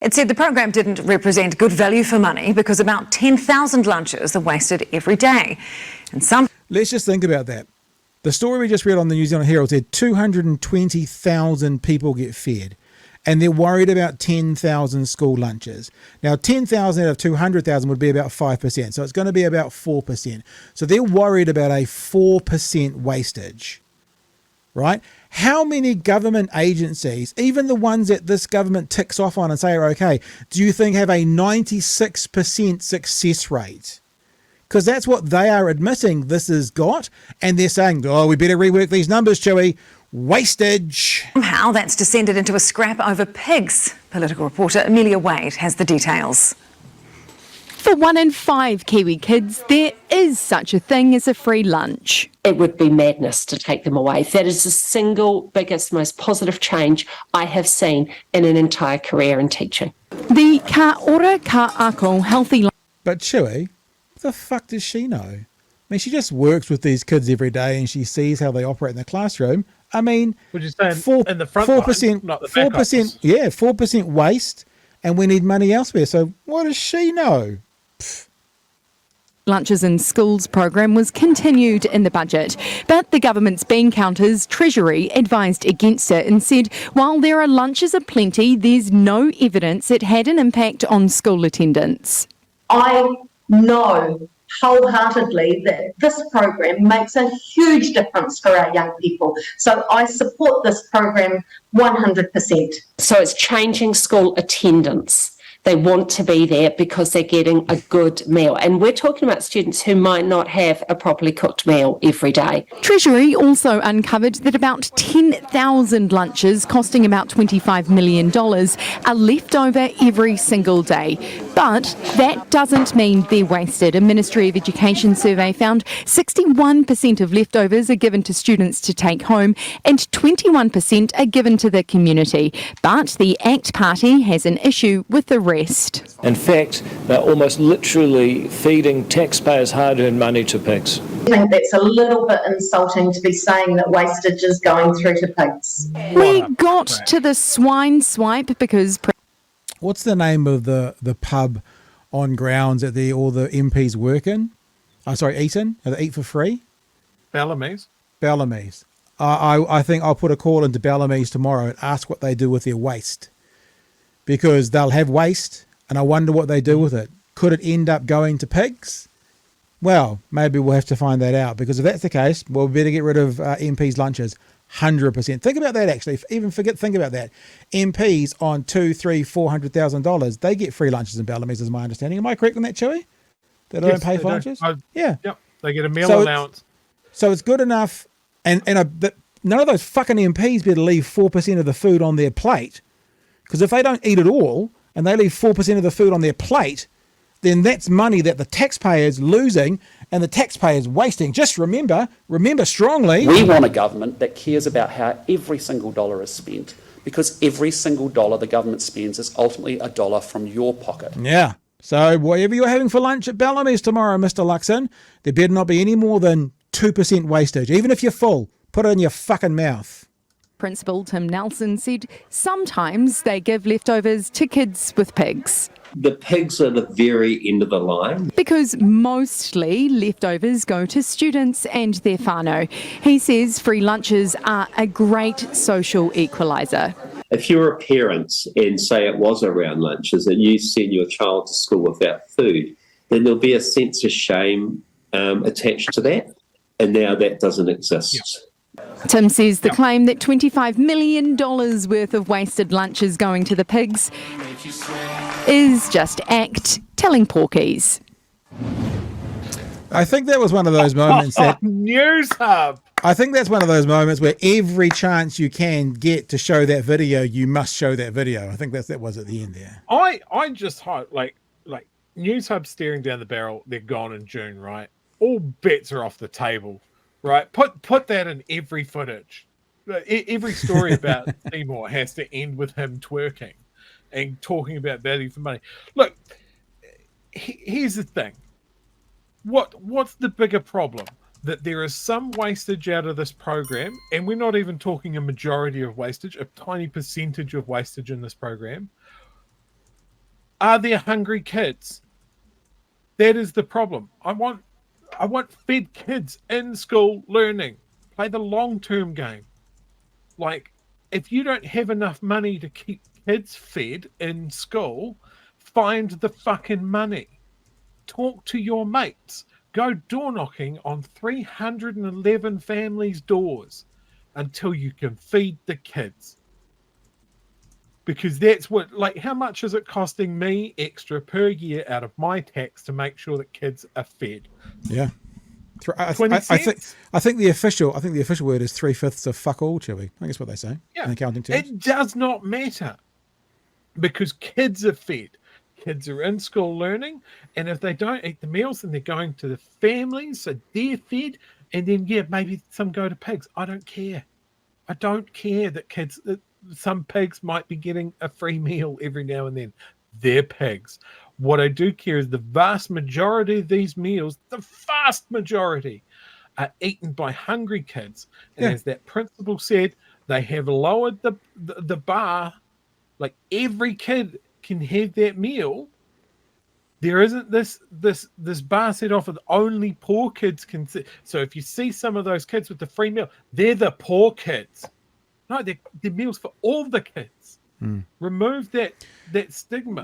It said the program didn't represent good value for money because about 10,000 lunches are wasted every day. And some... Let's just think about that. The story we just read on the New Zealand Herald said 220,000 people get fed, and they're worried about 10,000 school lunches. Now, 10,000 out of 200,000 would be about 5%, so it's going to be about 4%. So they're worried about a 4% wastage, right? How many government agencies, even the ones that this government ticks off on and say are okay, do you think have a 96% success rate? Because that's what they are admitting this has got. And they're saying, oh, we better rework these numbers, Chewy. Wastage. Somehow that's descended into a scrap over pigs. Political reporter Amelia Wade has the details. For 1 in 5 Kiwi kids, there is such a thing as a free lunch. It would be madness to take them away. That is the single biggest, most positive change I have seen in an entire career in teaching. The Ka Ora Ka Ako healthy lunch. But Chewy, what the fuck does she know? I mean, she just works with these kids every day and she sees how they operate in the classroom. I mean, would you say in the front 4%, line, not the back 4%, office? yeah, 4% waste, and we need money elsewhere. So what does she know? Lunches in schools program was continued in the budget, but the government's bean counters Treasury advised against it and said while there are lunches aplenty, there's no evidence it had an impact on school attendance. I know wholeheartedly that this program makes a huge difference for our young people. So I support this program 100%. So it's changing school attendance. They want to be there because they're getting a good meal. And we're talking about students who might not have a properly cooked meal every day. Treasury also uncovered that about 10,000 lunches costing about $25 million are left over every single day. But that doesn't mean they're wasted. A Ministry of Education survey found 61% of leftovers are given to students to take home and 21% are given to the community. But the ACT Party has an issue with the rest. In fact, they're almost literally feeding taxpayers' hard-earned money to pigs. I think that's a little bit insulting to be saying that wastage is going through to pigs. We got to the swine swipe because... What's the name of the pub on grounds that all the MPs work in? Eat in? They eat for free? Bellamy's. Bellamy's. I think I'll put a call into Bellamy's tomorrow and ask what they do with their waste. Because they'll have waste, and I wonder what they do with it. Could it end up going to pigs? Well, maybe we'll have to find that out, because if that's the case, well, we better get rid of MPs' lunches. 100%. Think about that, actually. Think about that. MPs on $200,000, $300,000, $400,000, they get free lunches in Bellamy's, is my understanding. Am I correct on that, Chewy? They don't pay for lunches? Yeah. Yep. They get a meal allowance. So it's good enough, and none of those fucking MPs better leave 4% of the food on their plate. Because if they don't eat it all and they leave 4% of the food on their plate, then that's money that the taxpayer's losing and the taxpayer's wasting. Just remember strongly. We want a government that cares about how every single dollar is spent, because every single dollar the government spends is ultimately a dollar from your pocket. Yeah. So whatever you're having for lunch at Bellamy's tomorrow, Mr. Luxon, there better not be any more than 2% wastage. Even if you're full, put it in your fucking mouth. Principal Tim Nelson said sometimes they give leftovers to kids with pigs. The pigs are the very end of the line. Because mostly leftovers go to students and their whānau. He says free lunches are a great social equaliser. If you're a parent and say it was around lunches and you send your child to school without food, then there'll be a sense of shame attached to that. And now that doesn't exist. Yep. Tim says the claim that $25 million worth of wasted lunches going to the pigs is just ACT telling porkies. I think that was one of those moments that... News Hub! I think that's one of those moments where every chance you can get to show that video, you must show that video. I think that was at the end there. I just hope, like News Hub staring down the barrel, they're gone in June, right? All bets are off the table. Right, put that in every footage. Every story about Seymour has to end with him twerking and talking about value for money. Look, here's the thing. What's the bigger problem? That there is some wastage out of this program, and we're not even talking a majority of wastage, a tiny percentage of wastage in this program, Are there hungry kids? That is the problem. I want fed kids in school learning. Play the long-term game. Like, if you don't have enough money to keep kids fed in school, find the fucking money. Talk to your mates. Go door knocking on 311 families' doors until you can feed the kids. Because that's what, like, how much is it costing me extra per year out of my tax to make sure that kids are fed? Yeah. 20 cents? I think the official word is 3/5 of fuck all, Chewy. I think that's what they say in accounting terms. It does not matter because kids are fed. Kids are in school learning, and if they don't eat the meals, then they're going to the families, so they're fed, and then maybe some go to pigs. I don't care. I don't care that some pigs might be getting a free meal every now and then. They're pigs. What I do care is the vast majority of these meals, the vast majority, are eaten by hungry kids. And as that principal said, they have lowered the bar. Like, every kid can have that meal. There isn't this bar set off with only poor kids can see. So if you see some of those kids with the free meal, they're the poor kids. No, they're meals for all the kids. Remove that stigma.